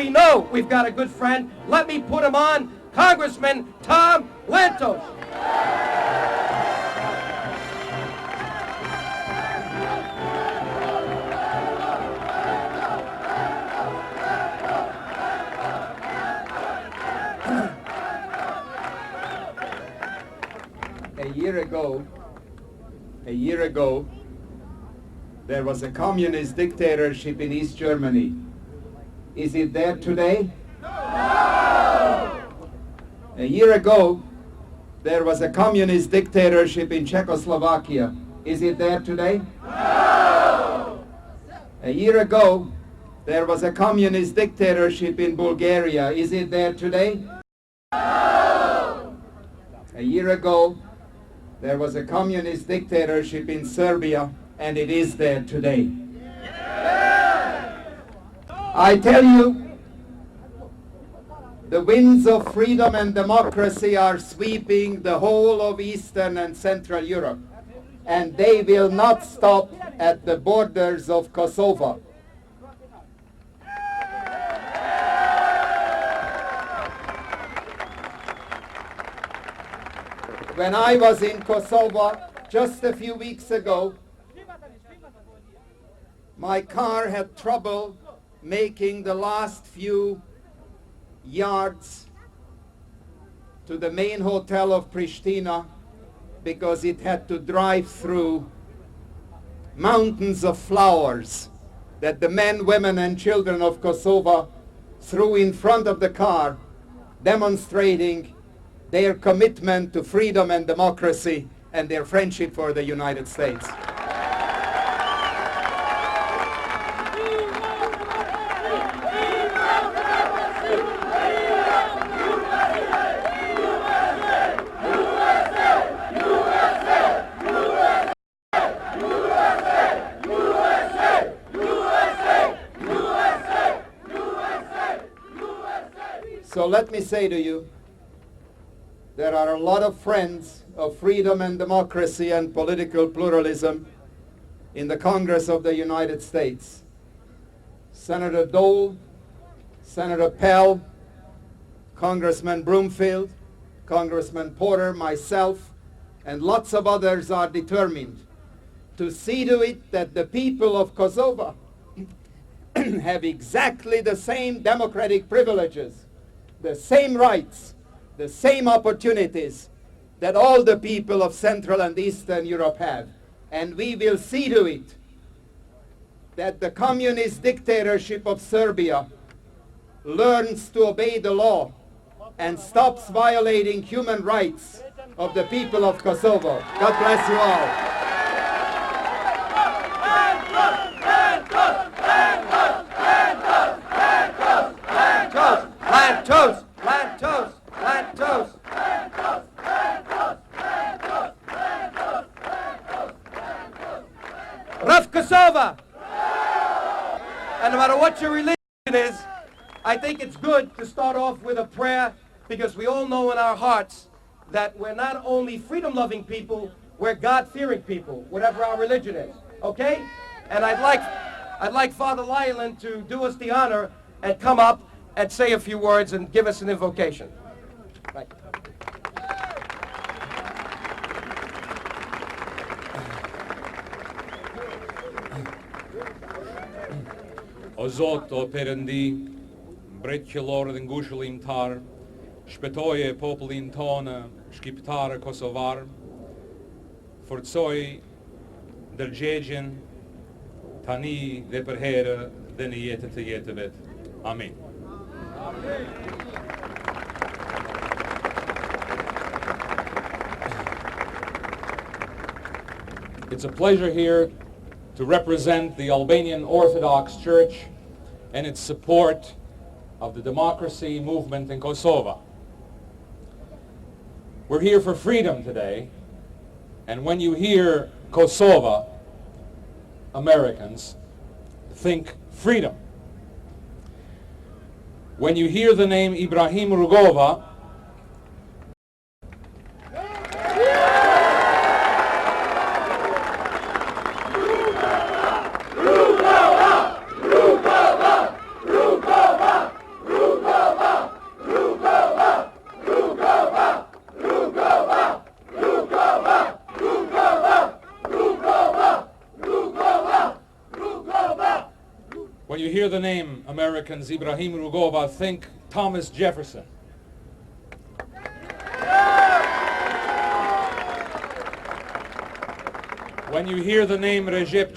we know we've got a good friend. Let me put him on, Congressman Tom Lantos. A year ago, there was a communist dictatorship in East Germany. Is it there today? No! A year ago, there was a communist dictatorship in Czechoslovakia. Is it there today? No! A year ago, there was a communist dictatorship in Bulgaria. Is it there today? No! A year ago, there was a communist dictatorship in Serbia, and it is there today. I tell you, the winds of freedom and democracy are sweeping the whole of Eastern and Central Europe, and they will not stop at the borders of Kosovo. When I was in Kosovo just a few weeks ago, my car had trouble making the last few yards to the main hotel of Pristina because it had to drive through mountains of flowers that the men, women, and children of Kosovo threw in front of the car, demonstrating their commitment to freedom and democracy and their friendship for the United States. So let me say to you, there are a lot of friends of freedom and democracy and political pluralism in the Congress of the United States. Senator Dole, Senator Pell, Congressman Broomfield, Congressman Porter, myself, and lots of others are determined to see to it that the people of Kosovo have exactly the same democratic privileges, the same rights, the same opportunities that all the people of Central and Eastern Europe have. And we will see to it that the communist dictatorship of Serbia learns to obey the law and stops violating human rights of the people of Kosovo. God bless you all. Land toast! Land toast! Land toast! Rough Kosova! And no matter what your religion is, I think it's good to start off with a prayer, because we all know in our hearts that we're not only freedom-loving people, we're God-fearing people, whatever our religion is. Okay? And I'd like Father Lyland to do us the honor and come up and say a few words and give us an invocation. Thank you. O Zot, o Perëndi, mbret qellor dhe ngushëllimtar, shpëtoje popullin tonë shqiptarë kosovar, forcoj ndërgjegjen tani dhe për herë dhe në jetën të jetëve. Amen. It's a pleasure here to represent the Albanian Orthodox Church and its support of the democracy movement in Kosovo. We're here for freedom today, and when you hear Kosovo, Americans think freedom. When you hear the name Ibrahim Rugova, When you hear the name Americans, Ibrahim Rugova, think Thomas Jefferson. When you hear the name Recep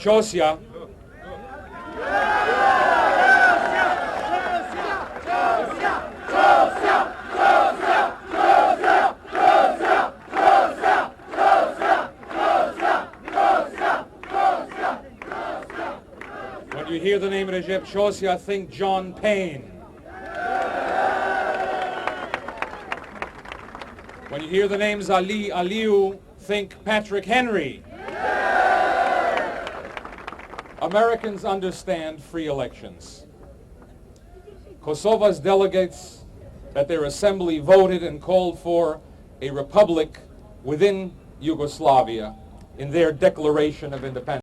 Chosya, think John Paine. When you hear the names Ali, Aliu, think Patrick Henry. Americans understand free elections. Kosova's delegates at their assembly voted and called for a republic within Yugoslavia in their declaration of independence.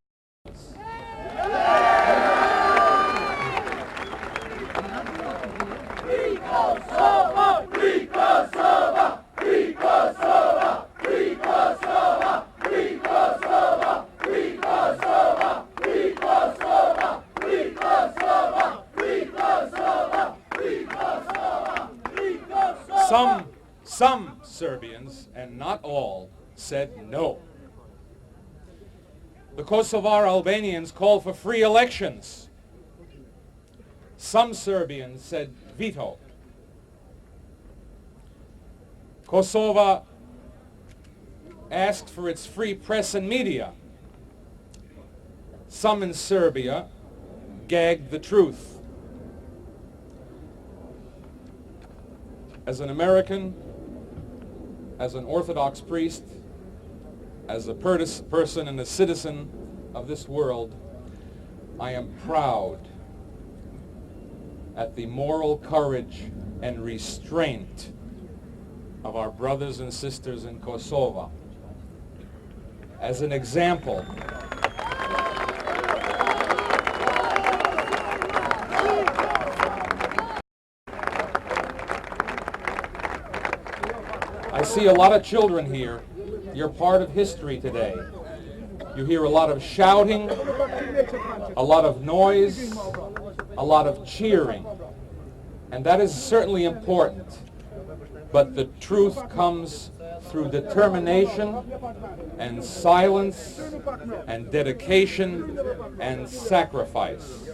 Some Serbians, and not all, said no. The Kosovar Albanians called for free elections. Some Serbians said veto. Kosova asked for its free press and media. Some in Serbia gagged the truth. As an American, as an Orthodox priest, as a person and a citizen of this world, I am proud at the moral courage and restraint of our brothers and sisters in Kosovo. As an example, I see a lot of children here. You're part of history today. You hear a lot of shouting, a lot of noise, a lot of cheering. And that is certainly important. But the truth comes through determination and silence and dedication and sacrifice.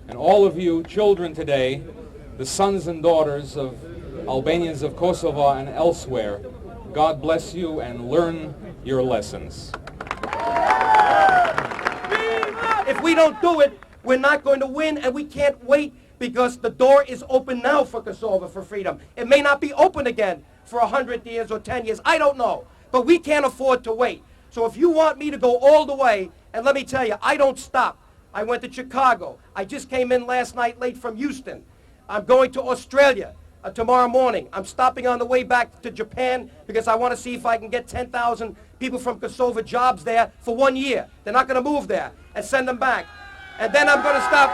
And all of you children today, the sons and daughters of Albanians of Kosovo and elsewhere, God bless you and learn your lessons. If we don't do it, we're not going to win, and we can't wait, because the door is open now for Kosovo, for freedom. It may not be open again for 100 years or 10 years. I don't know. But we can't afford to wait. So if you want me to go all the way, and let me tell you, I don't stop. I went to Chicago. I just came in last night late from Houston. I'm going to Australia tomorrow morning. I'm stopping on the way back to Japan because I want to see if I can get 10,000 people from Kosovo jobs there for 1 year. They're not going to move there, and send them back. And then I'm going to stop.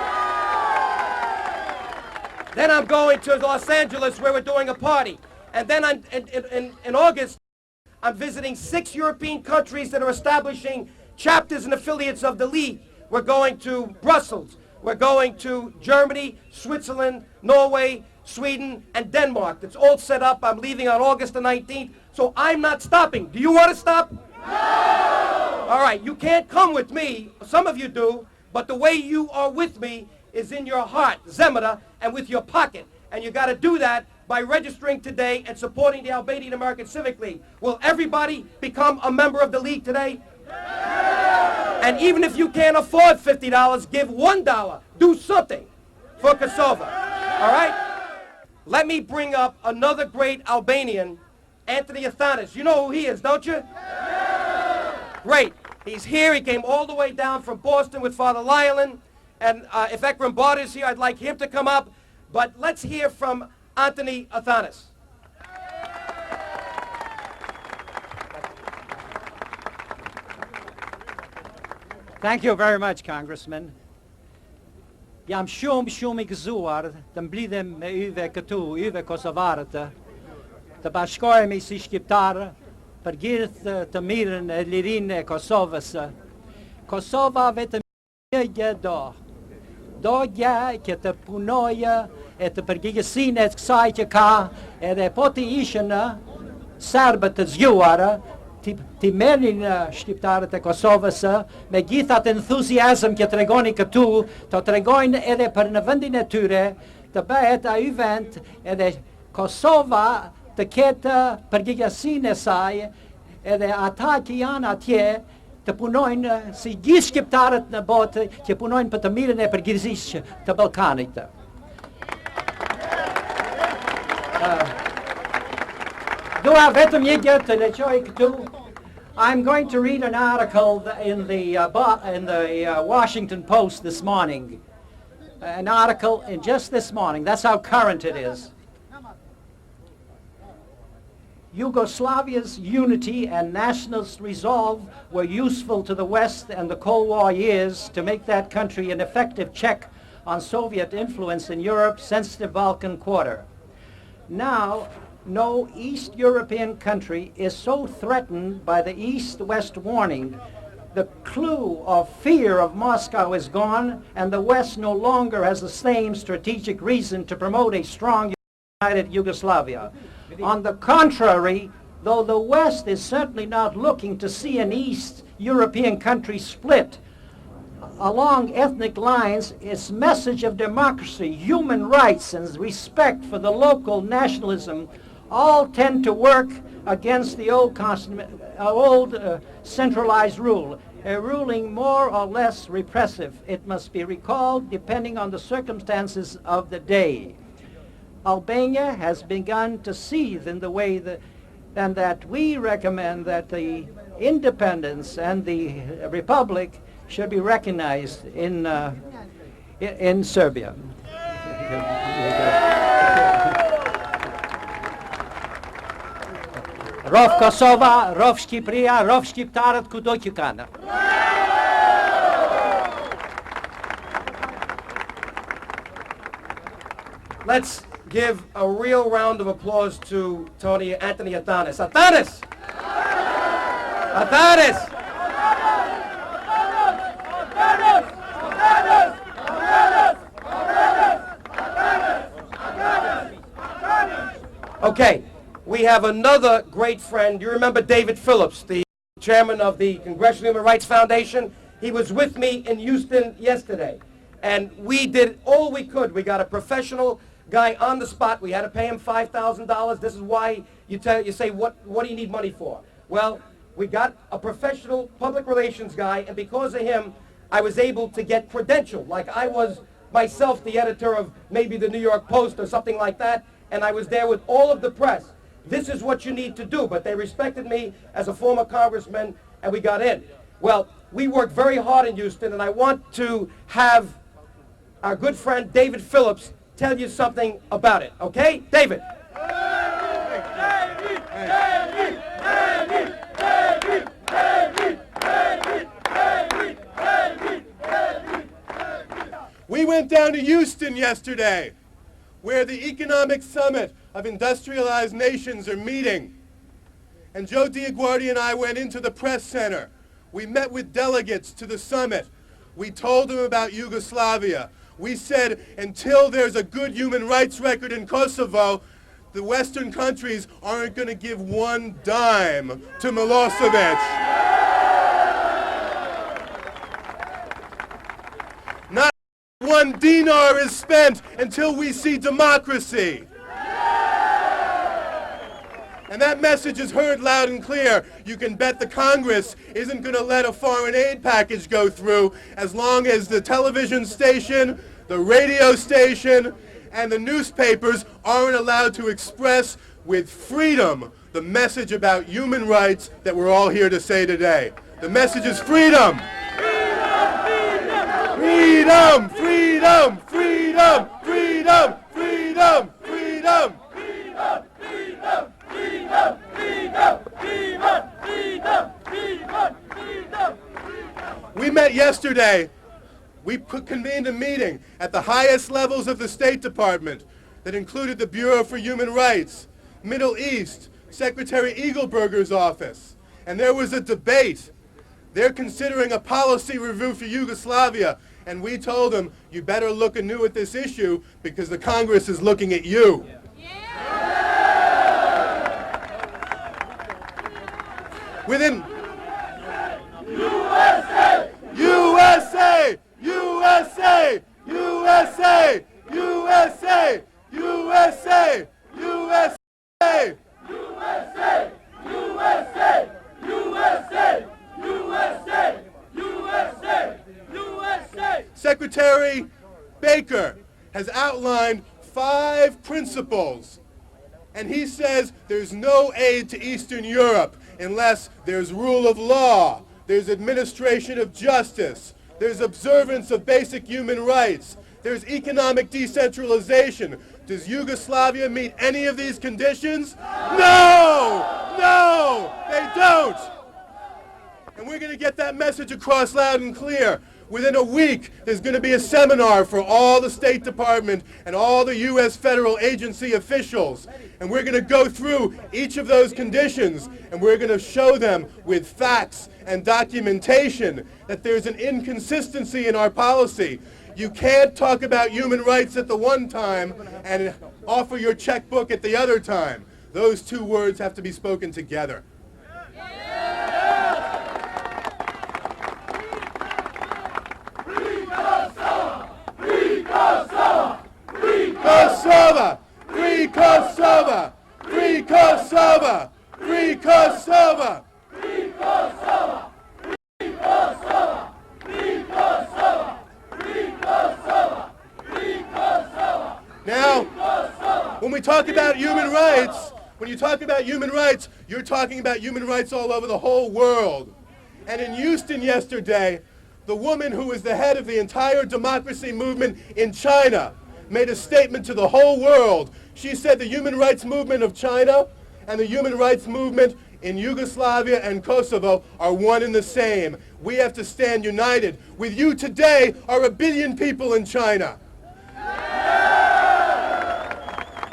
Then I'm going to Los Angeles, where we're doing a party. And then in August, I'm visiting 6 European countries that are establishing chapters and affiliates of the League. We're going to Brussels. We're going to Germany, Switzerland, Norway, Sweden, and Denmark. It's all set up. I'm leaving on August the 19th. So I'm not stopping. Do you want to stop? No! All right, you can't come with me. Some of you do. But the way you are with me is in your heart, Zemada, and with your pocket. And you got to do that by registering today and supporting the Albanian American Civic League. Will everybody become a member of the League today? And even if you can't afford $50, give $1. Do something for Kosovo. All right? Let me bring up another great Albanian, Anthony Athanas. You know who he is, don't you? Great. He's here. He came all the way down from Boston with Father Lyland. And if Ekram Bard is here, I'd like him to come up. But let's hear from Anthony Athanas. Thank you very much, Congressman. Jam shumë I gëzuar të mblidhem me yve këtu, yve kosovarët, të bashkohemi si shqiptarë për gjithë të mirën e lirinë e Kosovës. Kosova vetëm një gjë do, dogja që të punojë e të përgjegjësinë e kësaj që ka, edhe po të ishin serbët të zgjuarë, ti merrin shqiptarët e Kosovës me gjithat entuziazëm që tregoni këtu, të tregojnë edhe për në vendin e tyre, të bëhet ai vend edhe Kosova të ketë përgjegjësinë e saj, edhe ata që janë atje të punojnë si gjithë shqiptarët në botë që punojnë për të mirën e përgjithësisë të Ballkanit. Dua vetëm një gjë të leqoj këtu. I'm going to read an article in the Washington Post this morning. An article in just this morning. That's how current it is. Yugoslavia's unity and nationalist resolve were useful to the West and the Cold War years to make that country an effective check on Soviet influence in Europe's sensitive Balkan quarter. Now, no East European country is so threatened by the East-West warning. The clue of fear of Moscow is gone, and the West no longer has the same strategic reason to promote a strong united Yugoslavia. On the contrary, though the West is certainly not looking to see an East European country split along ethnic lines, its message of democracy, human rights, and respect for the local nationalism all tend to work against the old centralized rule, a ruling more or less repressive, it must be recalled, depending on the circumstances of the day. Albania has begun to seethe in the way that we recommend that the independence and the republic should be recognized in Serbia. Rov Kosova, rov Shqipëria, rov shqiptarët kudo që kanë. Let's give a real round of applause to Anthony Athanas. Athanas! Athanas! Okay, we have another great friend. You remember David Phillips, the chairman of the Congressional Human Rights Foundation? He was with me in Houston yesterday, and we did all we could. We got a professional guy on the spot. We had to pay him $5,000. This is why you say, what do you need money for? Well, we got a professional public relations guy, and because of him, I was able to get credentialed, like I was myself the editor of maybe the New York Post or something like that, and I was there with all of the press. This is what you need to do, but they respected me as a former congressman, and we got in. Well, we worked very hard in Houston, and I want to have our good friend David Phillips tell you something about it, okay? David. We went down to Houston yesterday, where the Economic Summit of Industrialized Nations are meeting. And Joe DioGuardi and I went into the press center. We met with delegates to the summit. We told them about Yugoslavia. We said, until there's a good human rights record in Kosovo, the Western countries aren't going to give one dime to Milosevic. Not one dinar is spent until we see democracy. And that message is heard loud and clear. You can bet the Congress isn't going to let a foreign aid package go through as long as the television station, the radio station, and the newspapers aren't allowed to express with freedom the message about human rights that we're all here to say today. The message is freedom. Freedom, freedom, freedom, freedom, freedom, freedom, freedom, freedom, freedom, freedom, freedom, freedom, freedom, freedom. We met yesterday. We convened a meeting at the highest levels of the State Department that included the Bureau for Human Rights, Middle East, Secretary Eagleberger's office, and there was a debate. They're considering a policy review for Yugoslavia, And we told them, you better look anew at this issue because the Congress is looking at you. Within USA! USA! USA! USA! USA! USA! USA! USA! USA! USA! USA! USA! USA! Secretary Baker has outlined 5 principles, and he says there's no aid to Eastern Europe unless there's rule of law, there's administration of justice, there's observance of basic human rights, there's economic decentralization. Does Yugoslavia meet any of these conditions? No! No! They don't! And we're going to get that message across loud and clear. Within a week, there's going to be a seminar for all the State Department and all the U.S. federal agency officials. And we're going to go through each of those conditions, and we're going to show them with facts and documentation that there's an inconsistency in our policy. You can't talk about human rights at the one time and offer your checkbook at the other time. Those 2 words have to be spoken together. Kosova! Free Kosova! Free Kosova! Free Kosova! Free Kosova! Free Kosova! Free Kosova! Free Kosova! Free Kosova! Now, when we talk about human rights, when you talk about human rights, you're talking about human rights all over the whole world. And in Houston yesterday, the woman who is the head of the entire democracy movement in China made a statement to the whole world. She said the human rights movement of China and the human rights movement in Yugoslavia and Kosovo are one and the same. We have to stand united. With you today are 1 billion people in China.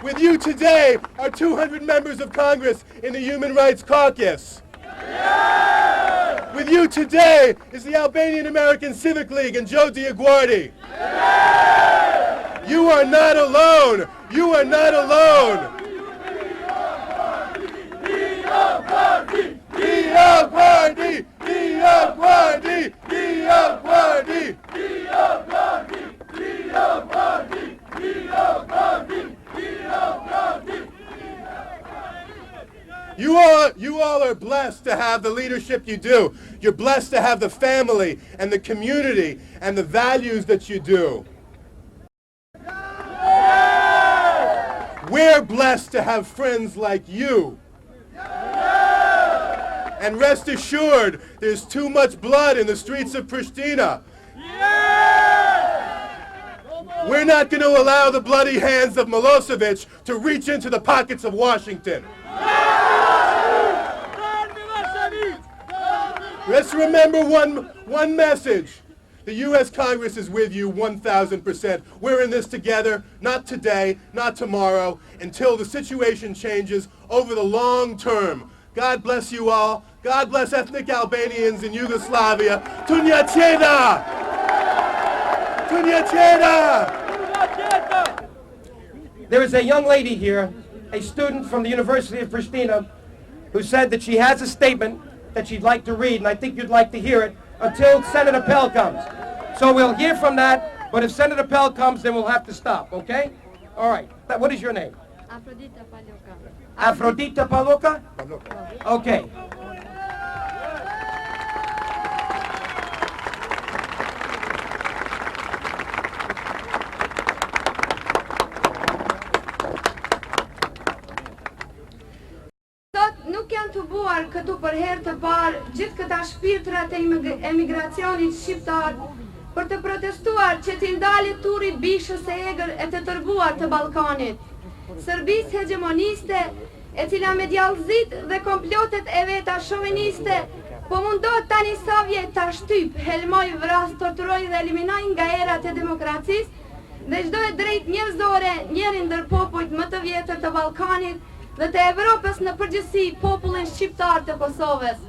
With you today are 200 members of Congress in the Human Rights Caucus. With you today is the Albanian American Civic League and Joe DioGuardi. You are not alone. You are not alone. DioGuardi! DioGuardi! DioGuardi! DioGuardi! DioGuardi! DioGuardi! DioGuardi! DioGuardi! You all are blessed to have the leadership you do. You're blessed to have the family and the community and the values that you do. We're blessed to have friends like you. And rest assured, there's too much blood in the streets of Pristina. We're not going to allow the bloody hands of Milosevic to reach into the pockets of Washington. Let's remember one message. The U.S. Congress is with you 1,000%. We're in this together, not today, not tomorrow, until the situation changes over the long term. God bless you all. God bless ethnic Albanians in Yugoslavia. Tunja Čeda! Tunja Čeda! There is a young lady here, a student from the University of Pristina, who said that she has a statement that she'd like to read, and I think you'd like to hear it until Senator Pell comes. So we'll hear from that, but if Senator Pell comes, then we'll have to stop, okay? All right. What is your name? Afrodita Paljoka. Afrodita Paljoka? Okay. Nuk janë të buar këtu për herë të parë gjithë këta shpirtrat e emigracionit shqiptar për të protestuar që t'i ndalet turi bishës e egër e të tërbuar të Ballkanit. Serbisë hegemoniste e cila me djallëzit dhe komplotet e veta shoviniste po mundohet tani sa vjet ta shtyp, helmoj, vras, torturoj dhe eliminoj nga erat e demokracisë dhe çdo e drejtë njerëzore njëri ndër popujt më të vjetër të Ballkanit dhe të Evropës në përgjithësi popullin shqiptar të Kosovës.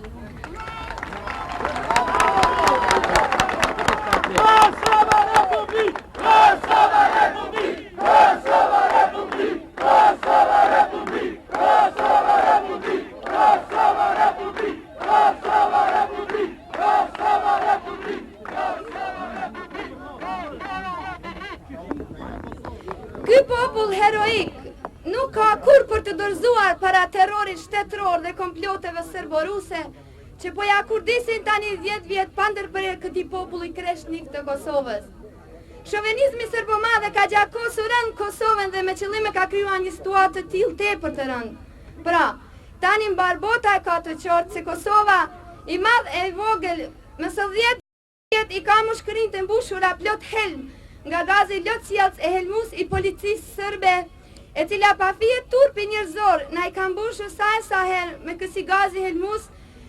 Ky popull heroik nuk ka kur për të dorëzuar para terrorit shtetëror dhe komploteve serbo-ruse që po ja kurdisin tani 10 vjet pa ndërprerje këtij populli kreshnik të Kosovës. Shovenizmi serbo-madhe ka gjakosur rënd Kosovën dhe me qëllime ka krijuar një situatë të tillë tepër të rëndë. Pra, tani mbar bota e ka të qartë se Kosova i madh e i vogël me së 10 vjet i ka mushkërinë të mbushura plot helm nga gazi lotësjellës e helmus i policisë sërbe, e cila pa fije turpi njerëzor na i ka mbushur sa e sa herë me kësi gazi helmus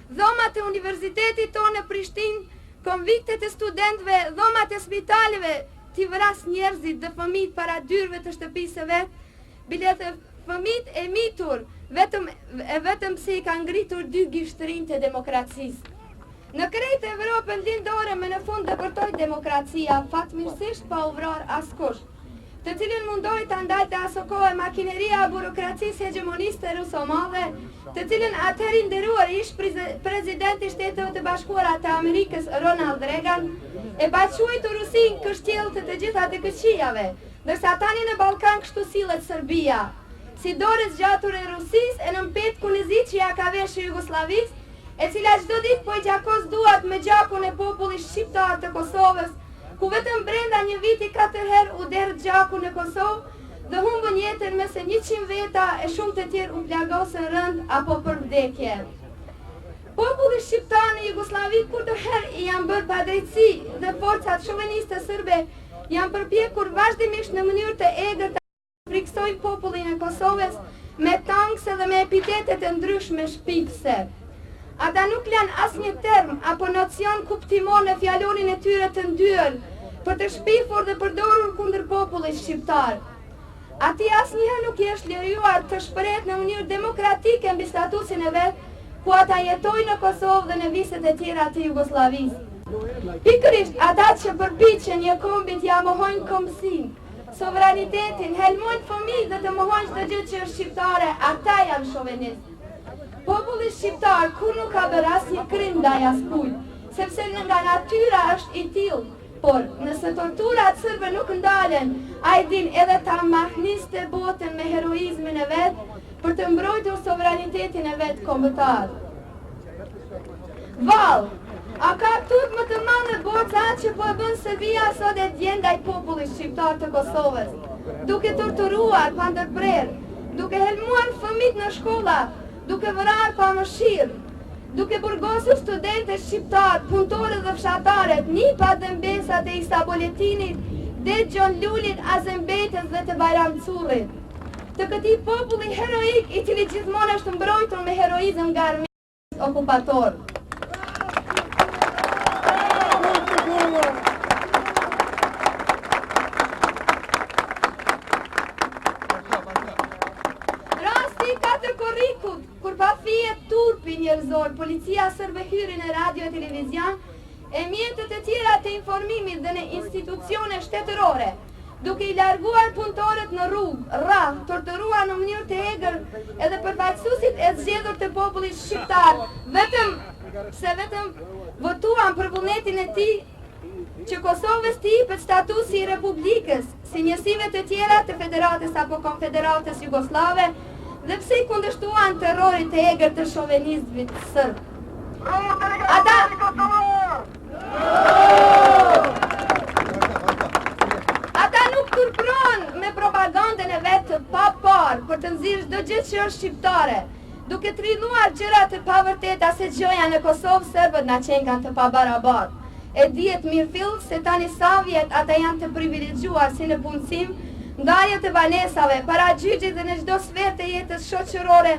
dhomat e universitetit tonë në Prishtinë, konviktet e studentëve, dhomat e spitaleve, t'i vras njerëzit dhe fëmijët para dyrëve të shtëpisë vet, bile të fëmijët e mitur, vetëm se i ka ngritur 2 gishtërinë të demokracisë. Në krejt Evropën lindore me në fund dëpërtoj demokracia, fatmirësisht pa u vrar askush, të cilin mundoj të ndalte aso kohë makineria burokracisë hegemoniste ruso-madhe, të cilin atëherë i nderuar ish prezidenti Shteteve të Bashkuara të Amerikës Ronald Reagan, e paquajtur Rusin kështjellë të gjitha të këqijave, ndërsa tani në Balkan kështu sillet Serbia, si dorës gjatur e Rusisë e në mpet kunizit që ja ka veshë Jugoslavisë, e cila çdo ditë po i gjakos duat me gjakun e popullit shqiptar të Kosovës, ku vetëm brenda një viti 4 herë u derë gjakun në Kosovë dhe humbën jetën me se 100 veta e shumë të tjerë u plagosën rënd apo për vdekje. Populli shqiptar në Jugosllavi kurdoherë i janë bërë padrejtësi dhe forcat shoveniste sërbe janë përpjekur vazhdimisht në mënyrë të egër të friksojnë popullin e Kosovës me tankse dhe me epitetet e ndryshme shpifse. Ata nuk lanë asnjë term apo nocion kuptimor në fjalorin e tyre të ndyer për të shpifur dhe përdorur kundër popullit shqiptar. Ati asnjëherë nuk i është lejuar të shprehet në mënyrë demokratike mbi statusin e vet, ku ata jetojnë në Kosovë dhe në viset e tjera të Jugosllavisë. Pikërisht ata që përpiqen një kombit ja mohojnë kombësinë, sovranitetin, helmojnë fëmijë dhe të mohojnë çdo gjë që është shqiptare, ata janë shovenistë. Populli shqiptar kur nuk ka bërë asnjë krim ndaj askujt, sepse nga natyra është i tillë, por nëse torturat sërbe nuk ndalen, ai din edhe ta mahniste botën me heroizmin e vet për të mbrojtur sovranitetin e vet kombëtar. Vallë, a ka turp më të madh në botë që po e bën Serbia sot e djen ndaj popullit shqiptar të Kosovës, duke torturuar pa ndërprerje, duke helmuar fëmijët në shkolla, duke vrarë pa mëshirë, duke burgosur studentët shqiptar, punëtorët dhe fshatarët, nipat dhe mbesat e Isa Boletinit, dhe Gjon Lulit, Azembetës dhe të Bajram Cullit. Të këtij populli heroik i cili gjithmonë është mbrojtur me heroizëm nga armiqtë okupator. Kur pa fije turpi njerëzor, policia sërbe hyri në radio e televizion, e mjetët e tjera të informimit dhe në institucione shtetërore, duke i larguar punëtorët në rrugë, rrah, torturuar në mënyrë të egër edhe përfaqësuesit e zgjedhur të popullit shqiptar, vetëm votuan për vullnetin e tij që Kosovës t'i jepet statusi i republikës, si njësive të tjera të federatës apo konfederatës jugoslave, dhe pse i kundërshtuan terrorit të egër të shovenizmit sërb. Ata nuk turpron me propagandën e vetë pa parë për të nxirrë çdo gjë që është shqiptare, duke trilluar gjëra të pavërteta se gjoja në Kosovë serbët na qenë të pabarabartë. E dihet mirëfill se tani sa vjet ata janë të privilegjuar si në punësim, ndarje të banesave, para gjyqit dhe në çdo sferë të jetës shoqërore,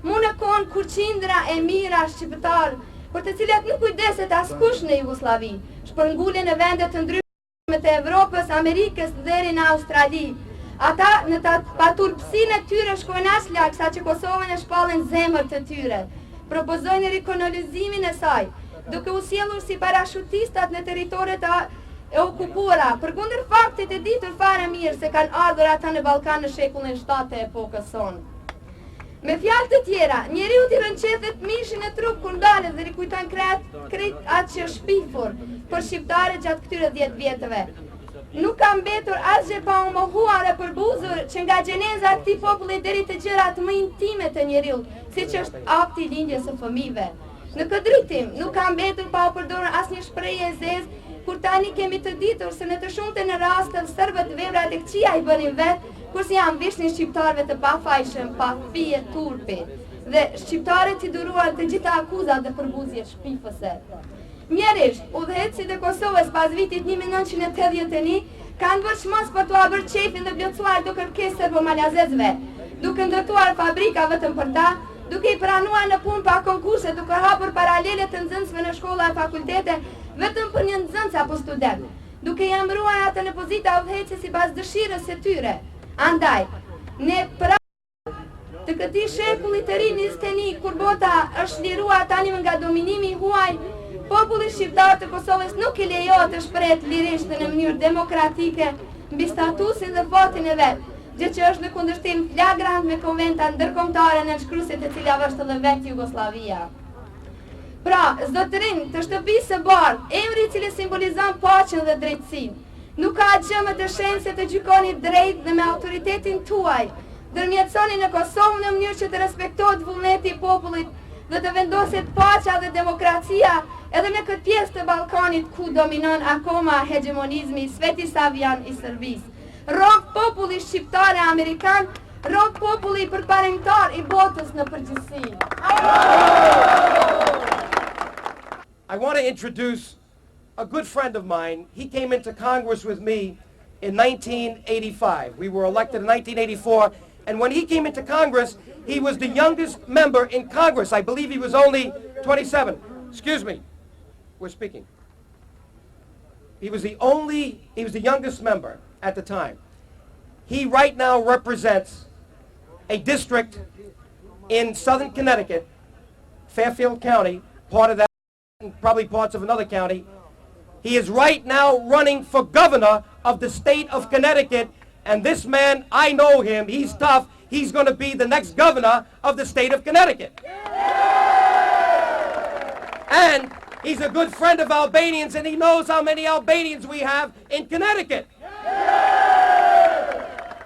mu në kohën kur qindra e mira shqiptar, për të cilat nuk kujdeset askush në Jugosllavi, shpërngulin në vende të ndryshme të Evropës, Amerikës deri në Australi. Ata në paturpsinë e tyre shkojnë aq lart sa që Kosovën e shpallin zemër të tyre. Propozojnë rikolonizimin e saj, duke u sjellur si parashutistat në territoret e okupuara, përkundër faktit e ditur fare mirë se kanë ardhur ata në Ballkan në shekullin 7 e epokës sonë. Me fjalë të tjera, njeriu t'i rënqethet mishin e trup kur ndalet dhe rikujton krejt atë që është shpifur për shqiptarët gjatë këtyre 10 vjetëve. Nuk ka mbetur asgjë pa u mohuar e përbuzur që nga gjeneza e këtij populli deri te gjërat më intime të njeriu, siç është akti i lindjes së fëmijëve. Në këtë drejtim, nuk ka mbetur pa u përdorur asnjë shprehje e zezë, kur tani kemi të ditur se në të shumtën e rasteve serbët vebrat e këqija i bënin vetë, kurse janë vishnin shqiptarëve të pafajshëm, pa fije turpi, dhe shqiptarët i duruan të gjitha akuzat dhe përbuzjet shpifëse. Mjerisht, udhëheqësit e Kosovës pas vitit 1981 kanë bërë çmos për t'u bërë qefin dhe vlerësuar do kërkesë serbo-malazezëve, duke ndërtuar fabrika vetëm për ta, duke i pranuar në punë pa konkurse, duke hapur paralele të nxënësve në shkolla e fakultete vetëm për një nxënës apo student, duke i emëruar atë në pozita udhëheqëse sipas dëshirës së tyre. Andaj, ne pra të këtij shekulli të ri 21, kur bota është liruar tani nga dominimi huaj, populli shqiptar të Kosovës nuk i lejohet të shprehet lirisht dhe në mënyrë demokratike mbi statusin dhe fatin e vet, gjë që është në kundërshtim flagrant me konventat ndërkombëtare nënshkruesit e cilave është edhe vetë Jugosllavia. Pra, zotërin të shtëpisë së bardhë, emri i cili simbolizon paqen dhe drejtësinë, nuk ka gjë më të shenjtë se të gjykoni drejt dhe me autoritetin tuaj, ndërmjetësoni në Kosovë në mënyrë që të respektohet vullneti i popullit dhe të vendoset paqja dhe demokracia edhe në këtë pjesë të Ballkanit ku dominon akoma hegemonizmi svetisavian i Serbisë. Rog populli shqiptar e amerikan, rog populli përparengtar i botës në përgjithësi. I want to introduce a good friend of mine. He came into Congress with me in 1985. We were elected in 1984, and when he came into Congress, he was the youngest member in Congress. I believe he was only 27. Excuse me, we're speaking. He was the youngest member at the time. He right now represents a district in southern Connecticut, Fairfield County, part of that, and probably parts of another county. He is right now running for governor of the state of Connecticut, and this man, I know him, he's tough, he's going to be the next governor of the state of Connecticut. And he's a good friend of Albanians, and he knows how many Albanians we have in Connecticut.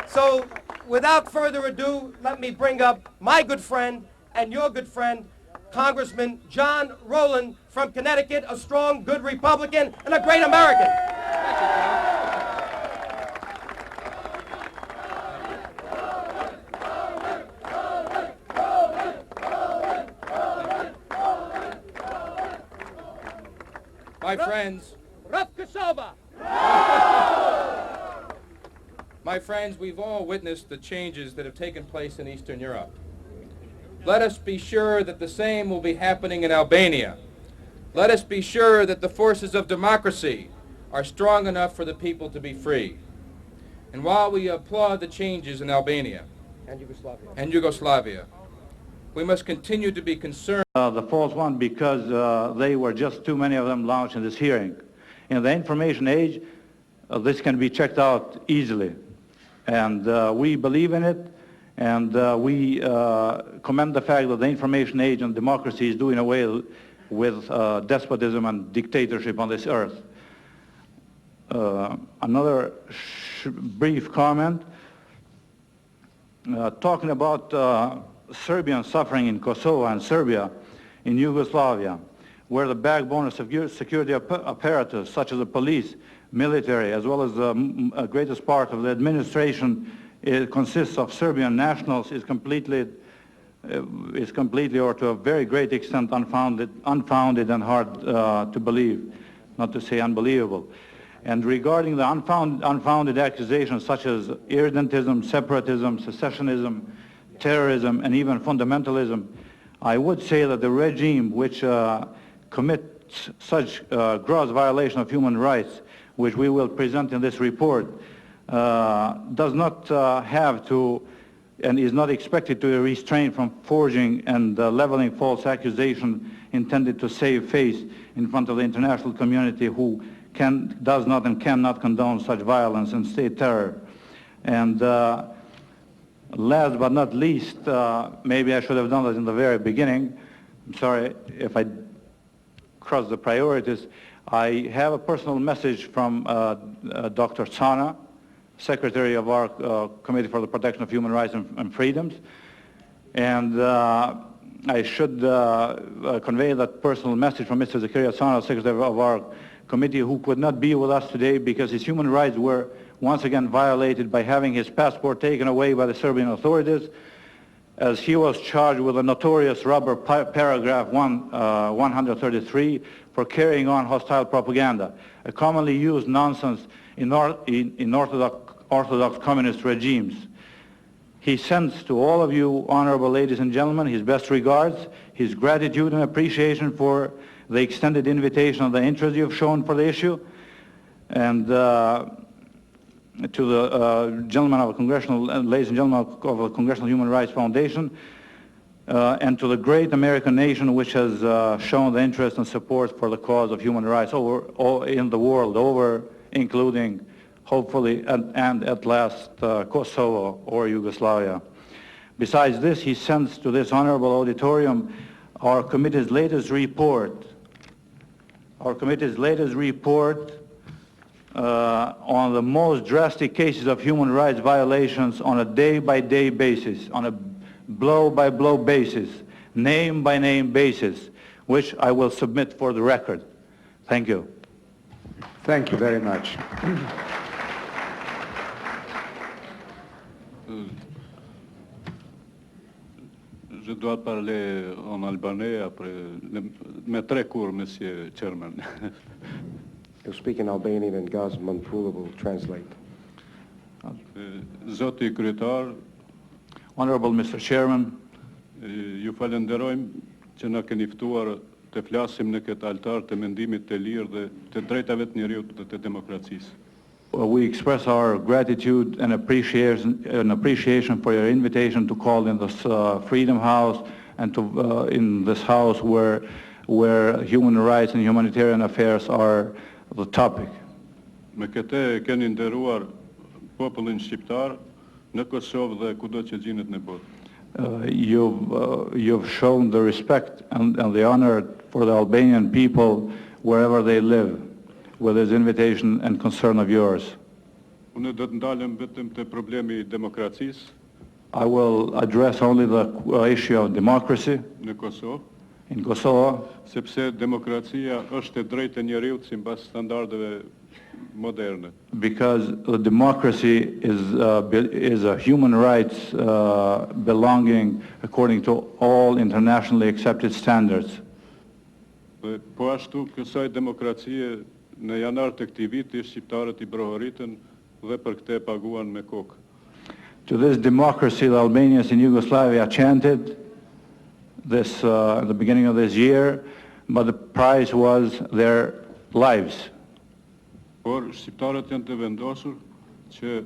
So, without further ado, let me bring up my good friend and your good friend, Congressman John Rowland from Connecticut, a strong, good Republican and a great American. My friends, Kosova! my friends, we've all witnessed the changes that have taken place in Eastern Europe. Let us be sure that the same will be happening in Albania. Let us be sure that the forces of democracy are strong enough for the people to be free. And while we applaud the changes in Albania and Yugoslavia, we must continue to be concerned. The false one because they were just too many of them launched in this hearing. In the information age, this can be checked out easily. And we believe in it, and we commend the fact that the information age and democracy is doing away with despotism and dictatorship on this earth. Another brief comment, talking about Serbian suffering in Kosovo and Serbia in Yugoslavia, where the backbone of security apparatus, such as the police, military, as well as the greatest part of the administration consists of Serbian nationals, is completely or to a very great extent unfounded and hard to believe, not to say unbelievable. And regarding the unfounded accusations such as irredentism, separatism, secessionism, terrorism, and even fundamentalism, I would say that the regime which commits such gross violation of human rights, which we will present in this report, does not have to and is not expected to restrain from forging and leveling false accusations intended to save face in front of the international community, who does not and cannot condone such violence and state terror. And last but not least, maybe I should have done that in the very beginning. I'm sorry if I crossed the priorities. I have a personal message from Dr. Tsana, Secretary of our Committee for the Protection of Human Rights and Freedoms. And I should convey that personal message from Mr. Zakaria Tsana, Secretary of our Committee, who could not be with us today because his human rights were once again violated by having his passport taken away by the Serbian authorities, as he was charged with a notorious rubber paragraph 133 for carrying on hostile propaganda, a commonly used nonsense in orthodox communist regimes. He sends to all of you, honorable ladies and gentlemen, his best regards, his gratitude and appreciation for the extended invitation and the interest you've shown for the issue, and to the gentlemen of the ladies and gentlemen of the Congressional Human Rights Foundation, and to the great American nation which has shown the interest and support for the cause of human rights in the world over, including, hopefully, and at last, Kosovo or Yugoslavia. Besides this, he sends to this honorable auditorium our committee's latest report. On the most drastic cases of human rights violations on a day-by-day basis, on a blow-by-blow basis, name-by-name basis, which I will submit for the record. Thank you. Thank you very much. Je dois parler en albanais après mais très court, Monsieur Chairman. He'll speak in Albanian and Gosman Pula will translate. Zoti kryetar, Honorable Mr. Chairman, ju falenderojmë që na keni ftuar të flasim në këtë altar të mendimit të lirë dhe të drejtave të njeriut dhe të demokracisë. we express our gratitude and appreciation for your invitation to call in this Freedom House and to in this house where human rights and humanitarian affairs are the topic. Me këtë keni nderuar popullin shqiptar në Kosovë dhe kudo që gjinet në botë. You've shown the respect and the honor for the Albanian people wherever they live, with this invitation and concern of yours. Unë do të ndalem vetëm te problemi I demokracisë. I will address only the issue of democracy në Kosovë, in Kosovo, sepse demokracia është e drejtë e njeriut sipas standardeve moderne. because the democracy is a human rights belonging according to all internationally accepted standards. Dhe po ashtu kësaj demokracie në janar të këtij viti shqiptarët I brohoritën dhe për këtë paguan me kokë. To this democracy, the Albanians in Yugoslavia chanted this at the beginning of this year, but the price was their lives. Por shqiptarët janë të vendosur që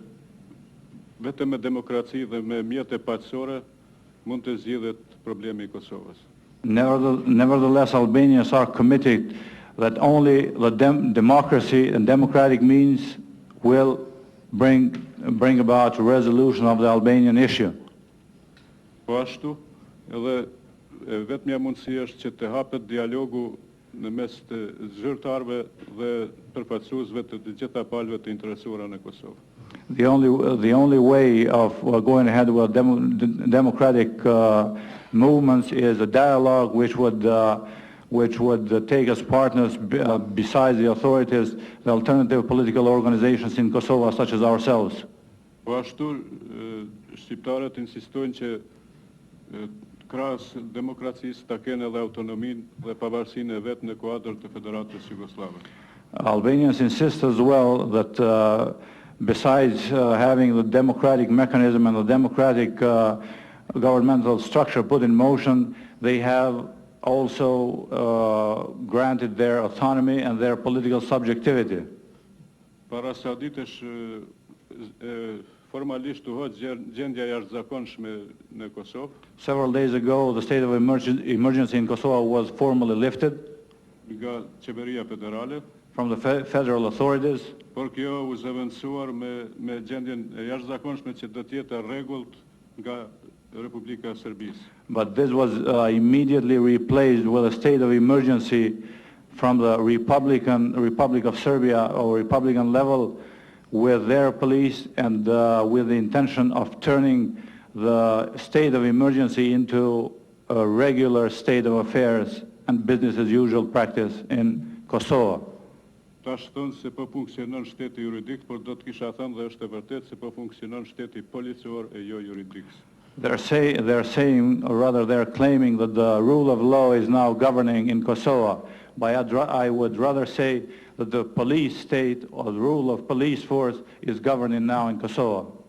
vetëm me demokraci dhe me mjete paqësore mund të zgjidhet problemi I Kosovës. Nevertheless, Albanians are committed that only the democracy and democratic means will bring about a resolution of the Albanian issue. Po ashtu, edhe vetmja mundësi është që të hapet dialogu në mes të zyrtarëve dhe përfaqësuesve të gjitha palëve të interesuara në Kosovë. The only way of going ahead with democratic movements is a dialogue which would take as partners, besides the authorities, the alternative political organizations in Kosovo, such as ourselves. Po ashtu, shqiptarët insistojnë që krahas demokracisë ta kenë edhe autonominë dhe pavarësinë e vet në kuadër të Federatës Jugoslave. Albanians insist as well that besides having the democratic mechanism and the democratic governmental structure put in motion, they have also granted their autonomy and their political subjectivity. Para sa ditësh formalisht u hoq gjendja jashtëzakonshme në Kosovë. Several days ago, the state of emergency in Kosovo was formally lifted nga qeveria federale from the federal authorities. Por kjo u zëvendësuar me gjendjen e jashtëzakonshme që do të jetë rregullt nga Republika e Serbisë. But this was immediately replaced with a state of emergency from the Republic of Serbia or Republican level with their police and with the intention of turning the state of emergency into a regular state of affairs and business as usual practice in Kosovo. Tash thonë se po funksionon shteti juridik, por do të kisha thënë dhe është e vërtetë se po funksionon shteti policor e jo juridik. They're saying, or rather they're claiming that the rule of law is now governing in Kosovo. But I would rather say that the police state or the rule of police force is governing now in Kosovo.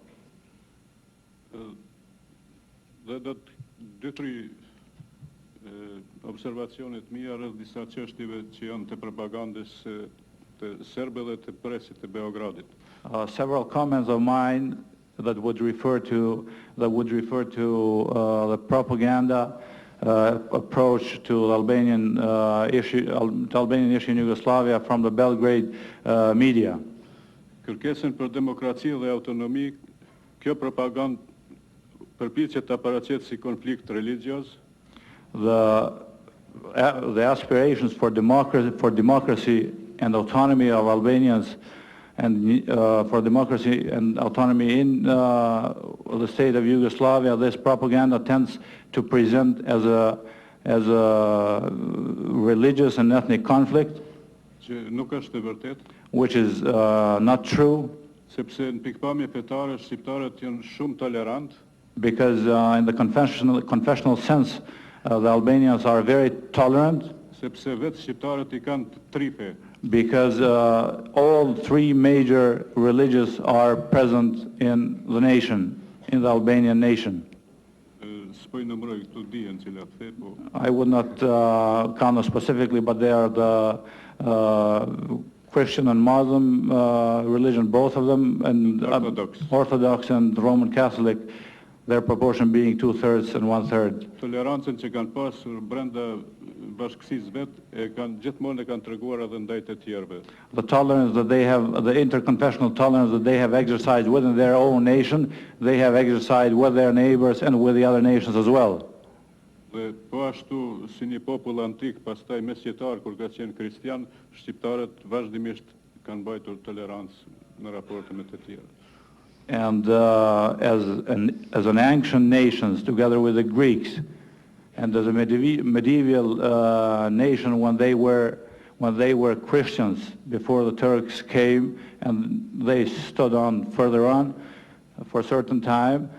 Dhe do të dy-tri observacionet mia rreth disa çështjeve që janë të propagandës të serbëve dhe të presit të Beogradit. Several comments of mine that would refer to the propaganda approach to the Albanian issue in Yugoslavia from the Belgrade media. Kërkesën për demokraci dhe autonomi, kjo propagandë përpiqet ta paraqet si konflikt religioz. The aspirations for democracy and autonomy of Albanians and for democracy and autonomy in the state of Yugoslavia, this propaganda tends to present as a religious and ethnic conflict, Që nuk është e vërtetë, which is not true, sepse në pikpamje fetare shqiptarët janë shumë tolerant, because in the confessional sense, the Albanians are very tolerant, sepse vetë shqiptarët I kanë tri fe. because all three major religions are present in the nation, in the Albanian nation. S'po I numëroj këtu dijen cilat fe, po I would not count them specifically, but they are the Christian and Muslim religion, both of them, and Orthodox and Roman Catholic, their proportion being 2/3 and 1/3. Tolerancën që kanë pasur brenda bashkësisë vet gjithmonë e kanë treguar edhe ndaj të tjerëve. The tolerance that they have, the interconfessional tolerance that they have exercised within their own nation, they have exercised with their neighbors and with the other nations as well. Dhe po ashtu si një popull antik, pastaj mesjetar kur ka qenë kristian, shqiptarët vazhdimisht kanë mbajtur tolerancë në raporte me të tjerë. And as an ancient nations, together with the Greeks, and as a medieval nation when they were Christians before the Turks came, and they stood on further on for a certain time,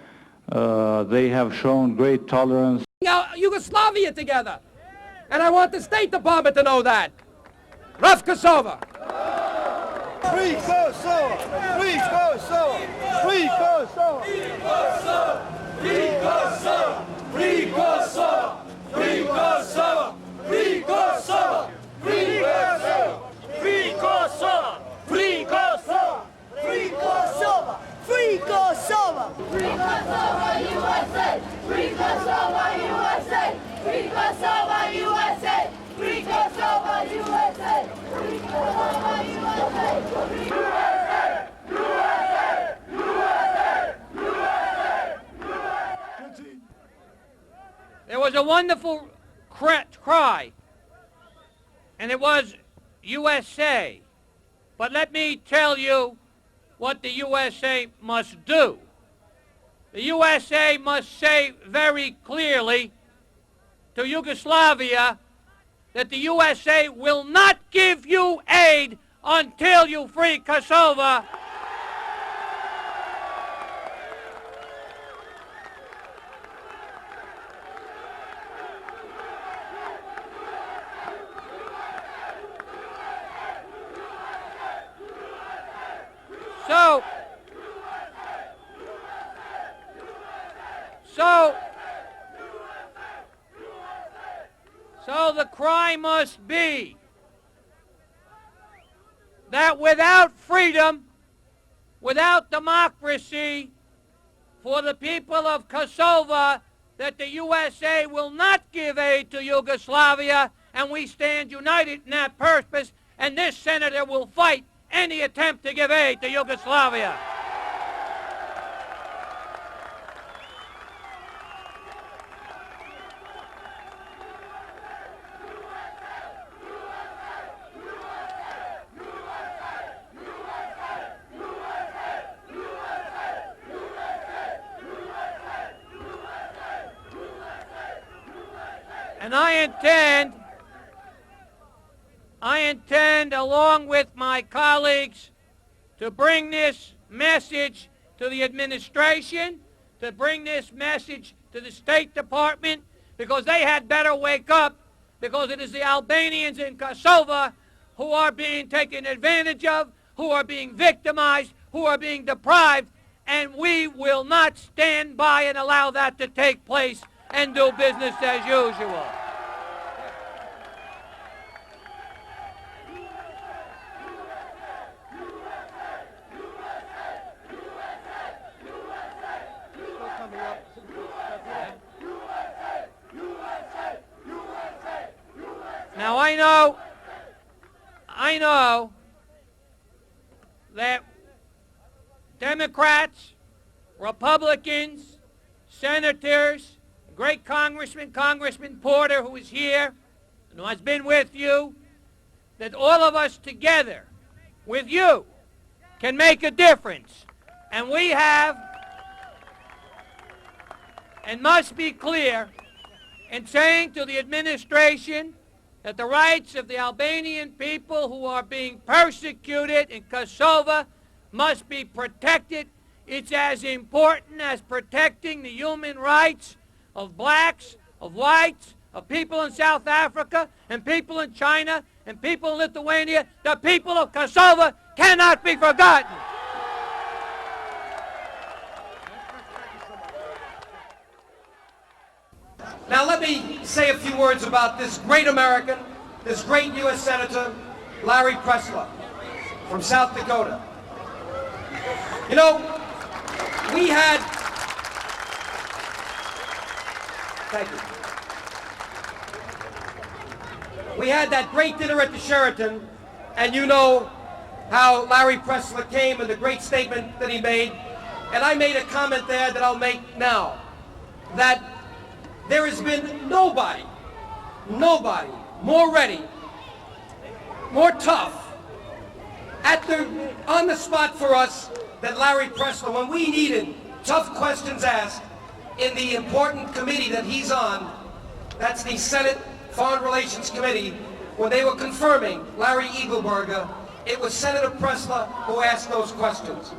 they have shown great tolerance. Yugoslavia together, and I want the State Department to know that. Rough Kosova. Free Kosovo! Free Kosovo! Free Kosovo! Free Kosovo! Free Kosovo! Free Kosovo! Free Kosovo! Free Kosovo! Free Kosovo! Free Kosovo! Free Kosovo! Free Kosovo! Free Kosovo, USA! Free Kosovo, USA! Free Kosovo, USA! Free Kosovo, USA! Free Kosovo, USA! There was a wonderful cry, and it was USA. But let me tell you what the USA must do. The USA must say very clearly to Yugoslavia that the USA will not give you aid until you free Kosovo. So the cry must be that without freedom, without democracy for the people of Kosovo, that the USA will not give aid to Yugoslavia, and we stand united in that purpose, and this senator will fight any attempt to give aid to Yugoslavia. And I intend, along with my colleagues, to bring this message to the administration, to bring this message to the State Department, because they had better wake up, because it is the Albanians in Kosova who are being taken advantage of, who are being victimized, who are being deprived, and we will not stand by and allow that to take place and do business as usual. Now I know that Democrats, Republicans, senators, great Congressman Porter, who is here and who has been with you, that all of us together with you can make a difference. And we have, and must be clear in saying to the administration that the rights of the Albanian people who are being persecuted in Kosova must be protected. It's as important as protecting the human rights of blacks, of whites, of people in South Africa, and people in China, and people in Lithuania. The people of Kosova cannot be forgotten. Now let me say a few words about this great American, this great U.S. Senator, Larry Pressler, from South Dakota. You know, we had... Thank you. We had that great dinner at the Sheraton, and you know how Larry Pressler came and the great statement that he made. And I made a comment there that I'll make now, that there has been nobody more ready, more tough, on the spot for us than Larry Pressler when we needed tough questions asked in the important committee that he's on. That's the Senate Foreign Relations Committee. When they were confirming Larry Eagleburger, it was Senator Pressler who asked those questions.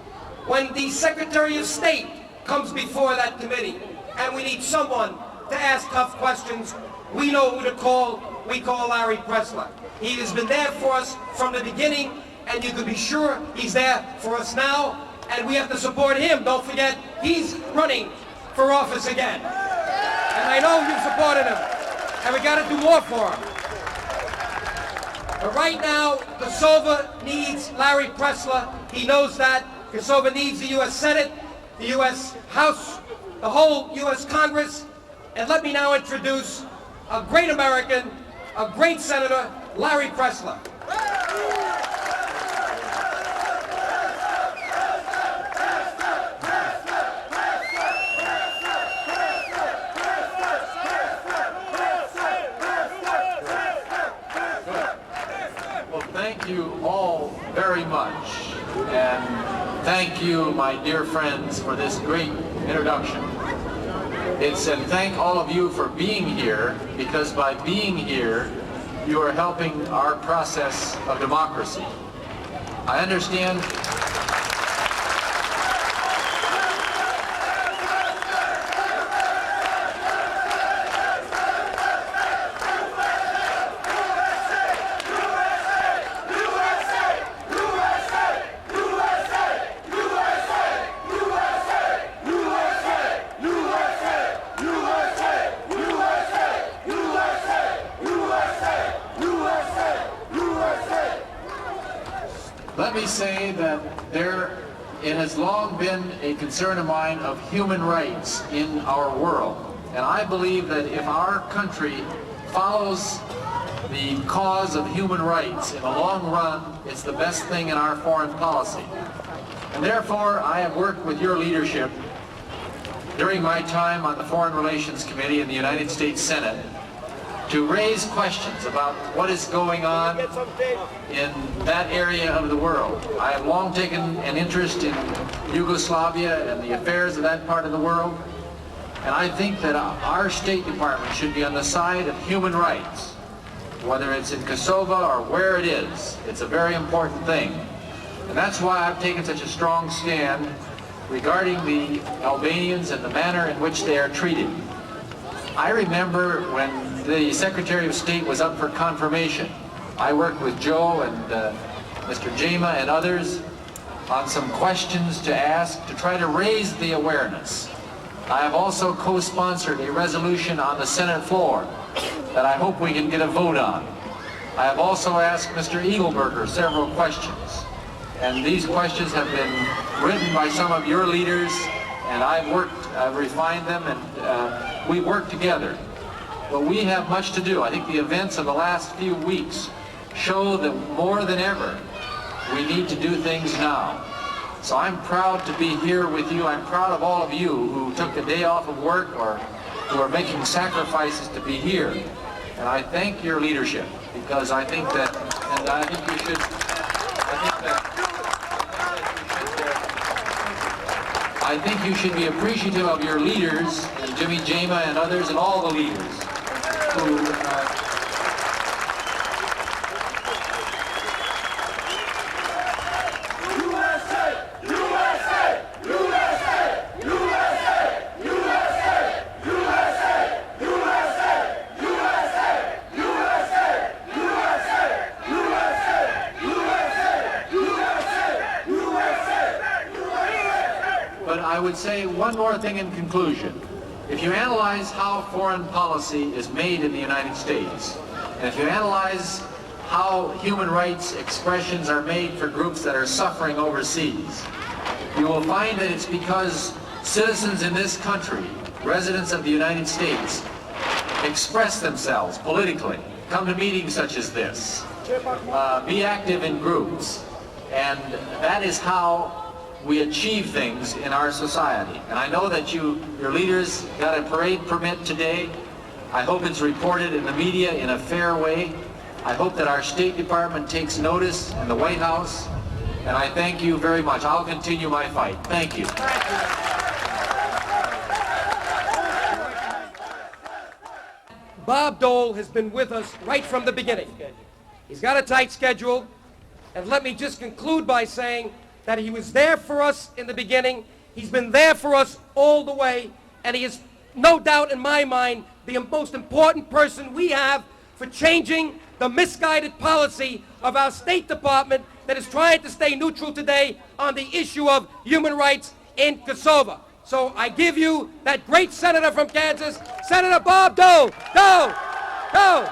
When the Secretary of State comes before that committee and we need someone to ask tough questions, we know who to call. We call Larry Pressler. He has been there for us from the beginning, and you can be sure he's there for us now, and we have to support him. Don't forget, he's running for office again. And I know you've supported him, and we got to do more for him. But right now, Kosova needs Larry Pressler. He knows that. Kosova needs the U.S. Senate, the U.S. House, the whole U.S. Congress. And let me now introduce a great American, a great Senator, Larry Pressler. Well, thank you all very much. And thank you, my dear friends, for this great introduction. And thank all of you for being here, because by being here, you are helping our process of democracy. I understand. Let me say that it has long been a concern of mine of human rights in our world. And I believe that if our country follows the cause of human rights. In the long run, it's the best thing in our foreign policy. And therefore, I have worked with your leadership during my time on the Foreign Relations Committee in the United States Senate to raise questions about what is going on in that area of the world. I have long taken an interest in Yugoslavia and the affairs of that part of the world, and I think that our State Department should be on the side of human rights, whether it's in Kosova or where it is. It's a very important thing. And that's why I've taken such a strong stand regarding the Albanians and the manner in which they are treated. I remember when the Secretary of State was up for confirmation, I worked with Joe and Mr. Jema and others on some questions to ask to try to raise the awareness. I have also co-sponsored a resolution on the Senate floor that I hope we can get a vote on. I have also asked Mr. Eagleberger several questions. And these questions have been written by some of your leaders, and I've refined them, and we work together. But we have much to do. I think the events of the last few weeks show that more than ever, we need to do things now. So I'm proud to be here with you. I'm proud of all of you who took a day off of work or who are making sacrifices to be here. And I thank your leadership, because I think that, and I think you should, I think you should be appreciative of your leaders, and Jimmy Jema and others, and all the leaders who I would say one more thing in conclusion. If you analyze how foreign policy is made in the United States, and if you analyze how human rights expressions are made for groups that are suffering overseas, you will find that it's because citizens in this country, residents of the United States, express themselves politically, come to meetings such as this, be active in groups, and that is how we achieve things in our society. And I know that your leaders got a parade permit today. I hope it's reported in the media in a fair way. I hope that our State Department takes notice, and the White House, and I thank you very much. I'll continue my fight. Thank you. Bob Dole has been with us right from the beginning. He's got a tight schedule, and let me just conclude by saying that he was there for us in the beginning, he's been there for us all the way, and he is no doubt in my mind the most important person we have for changing the misguided policy of our State Department that is trying to stay neutral today on the issue of human rights in Kosova. So I give you that great senator from Kansas, Senator Bob Dole. Dole! Dole!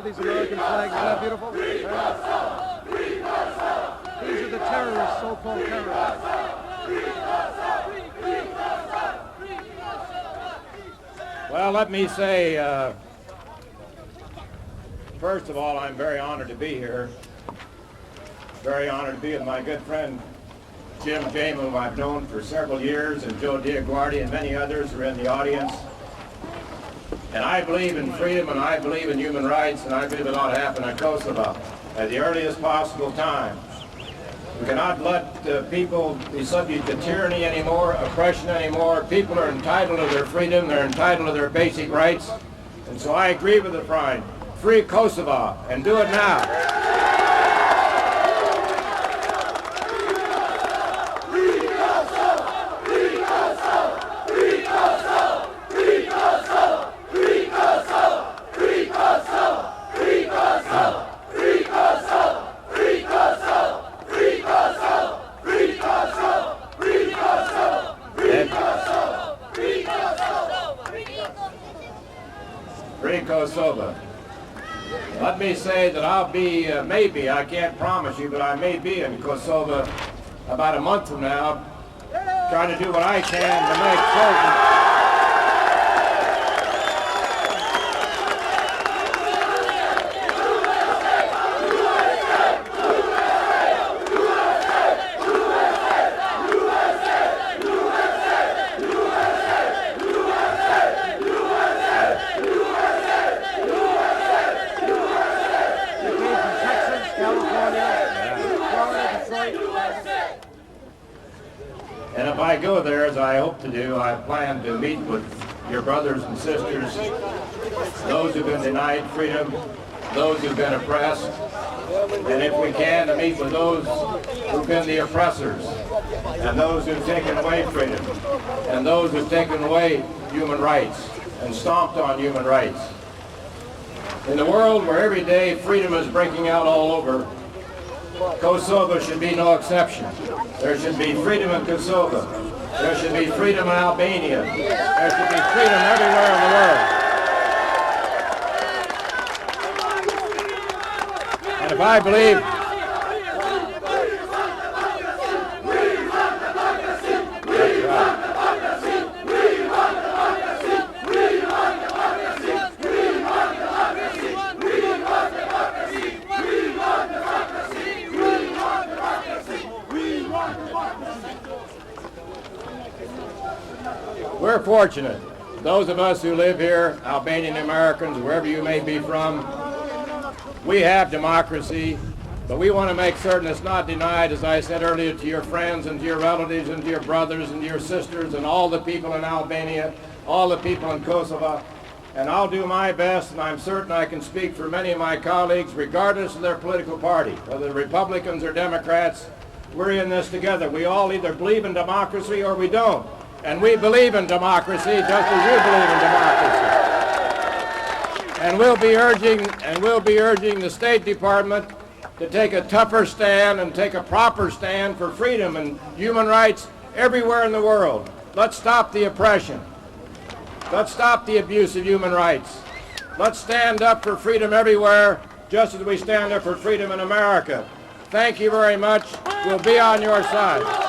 These American flags, isn't that beautiful? These are the terrorists, so-called terrorists. Well, let me say, first of all, I'm very honored to be here. Very honored to be with my good friend Jim Jema, whom I've known for several years, and Joe DioGuardi and many others who are in the audience. And I believe in freedom, and I believe in human rights, and I believe it ought to happen in Kosovo at the earliest possible time. We cannot let people be subject to tyranny anymore, oppression anymore. People are entitled to their freedom, they're entitled to their basic rights. And so I agree with the Prime. Free Kosovo, and do it now. Free Kosova. Let me say that I'll be, maybe, I can't promise you, but I may be in Kosova about a month from now, trying to do what I can to make certain And if I go there, as I hope to do, I plan to meet with your brothers and sisters, those who've been denied freedom, those who've been oppressed, and if we can, to meet with those who've been the oppressors, and those who've taken away freedom, and those who've taken away human rights, and stomped on human rights. In the world where every day freedom is breaking out all over, Kosova should be no exception. There should be freedom in Kosova. There should be freedom in Albania. There should be freedom everywhere in the world. And if I believe we're fortunate, those of us who live here, Albanian Americans, wherever you may be from, we have democracy, but we want to make certain it's not denied, as I said earlier, to your friends and to your relatives and to your brothers and to your sisters and all the people in Albania, all the people in Kosovo. And I'll do my best, and I'm certain I can speak for many of my colleagues, regardless of their political party, whether Republicans or Democrats. We're in this together. We all either believe in democracy or we don't. And we believe in democracy just as you believe in democracy. And we'll be urging the State Department to take a tougher stand and take a proper stand for freedom and human rights everywhere in the world. Let's stop the oppression. Let's stop the abuse of human rights. Let's stand up for freedom everywhere, just as we stand up for freedom in America. Thank you very much. We'll be on your side.